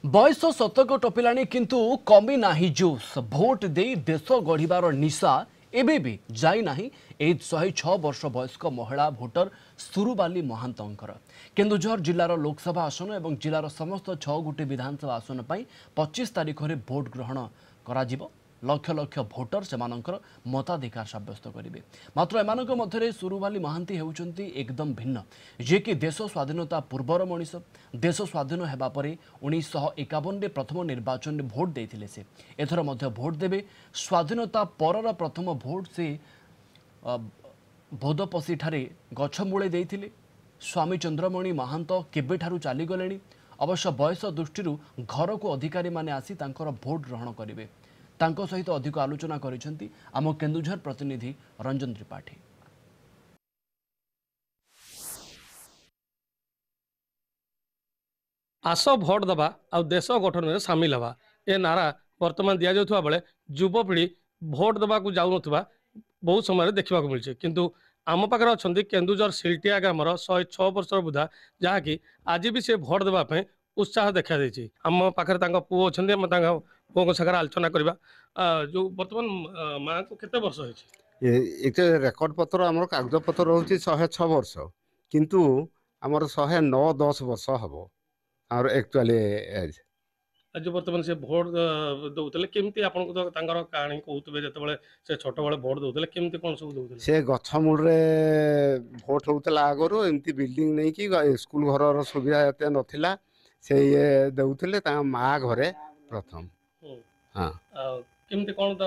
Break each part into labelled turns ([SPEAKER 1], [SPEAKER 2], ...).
[SPEAKER 1] बयस शतक टपिलाणी किंतु कमी नाही जोश भोट दे देश गढ़िबार निशा एबे भी जाई नाही 106 वर्ष वयस्क महिला भोटर सुरुबाली महांतर केन्दुझर जिलार लोकसभा आसन और जिलार समस्त 6 गोटी विधानसभा आसन पर 25 तारिख में भोट ग्रहण करा लक्ष लक्ष भोटर से मताधिकार सब्यस्त करेंगे। मात्र एमानक मध्य सुरुबाली महांती होउचंती एकदम भिन्न जे कि देश स्वाधीनता पूर्वर मनीष देश स्वाधीन होगा पर 1951 प्रथम निर्वाचन में भोट देते से एथर मध्य भोट देवे स्वाधीनता परर प्रथम भोट से बोधपसी ठारे गछमूले देइथिले स्वामी चंद्रमणि महांत केबेठारु चलीगले अवश्य बयस दृष्टि घर को अधिकारी माने आसी तांकर भोट ग्रहण करेंगे। तांको सहित अधिक आलोचना करिसेंती आम केन्दुझर प्रतिनिधि रंजन त्रिपाठी।
[SPEAKER 2] आस भोट दबा आ देश गठन में सामिल हवा ए नारा वर्तमान दि जाउथबा बेले युवपीढ़ी भोट दबा को जाउ नथबा बहुत समय देखा मिलছে किंतु आम पाखरे अच्छा केन्दुझर सिल्टिया ग्रामर 106 वर्षर बुधा जहाँकि आज भी से भोट देवाई उत्साह देखा देछि। आम पाखरे तांको पुओ अछन्ते हम तांको पुओ सागर आलोचना करबा जो वर्तमान माँ को केते वर्ष होछि
[SPEAKER 3] एक रेकर्ड पत्र आमर कागज पत्र होछि 106 वर्ष किंतु आमर 109-10 वर्ष हबो और एक्चुअली एज
[SPEAKER 2] आज बर्तमान से भोट दौले केमती आपन को तांकर कहानी कहउतबे जतबेले से छोट बेले भोट दौले केमती कोन सब दौले
[SPEAKER 3] से गछमूल रे भोट होतला आगरो एमती बिल्डिंग नै कि स्कूल घर सुविधा एते नथिला से ये दउतले ता मा घरे प्रथम। हां
[SPEAKER 2] केमती कोन त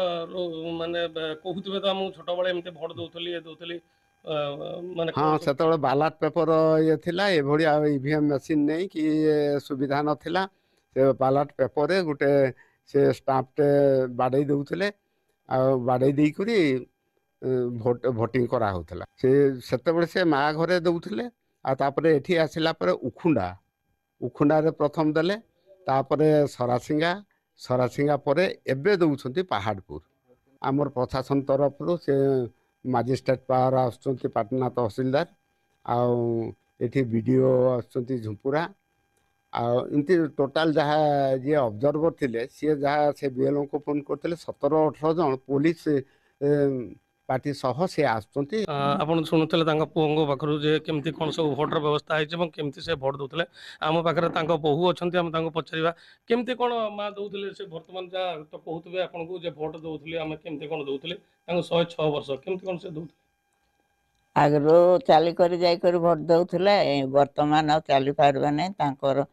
[SPEAKER 2] माने कहउतबे त हम छोट बेले एमती भोट दौतली माने
[SPEAKER 3] हाँ से बालाट पेपर ये थिला ए भड़ी ईवीएम मशीन नहीं कि सुविधा नथिला से बालाट पेपर गोटे से स्टाम्पटे बाड़े दउतले आ बाड़े देई करी भोटिंग करा होतला से से माँ घरे दउतले आ तापरे एठी आसिला पर उखुंडा रे प्रथम देले तापरे सरासिंगा परे एबे दउछंती पहाड़पुर आमर प्रशासन तरफ से मजिस्ट्रेट पावर आसुँच पाटना तहसिलदार आठी वीडियो आसुँच झुंपुरा आमती टोटाल जहाँ जी ऑब्जर्वर थिले सी जहाँ से बीएलओ को फोन करते 17-18 जन पुलिस पार्टी सह से आसुँच।
[SPEAKER 2] आपन सुनुतले तांको पुओंगो पाखरु जे केमती कोन सब भोटर व्यवस्था है एवं केमती से भोट दउतले आम पाखरे तांको बहु अछंती हम तांको पछरिबा केमती कोन मा दउतले से वर्तमान जा तो कहउतबे आपन को जे भोट दउतले हम केमती कोन दउतले तांको 106 वर्ष केमती कोन से दउतले
[SPEAKER 4] आगरो चाली कर जाई कर भोट दउतले वर्तमान आ चाली पारबा नै तांकर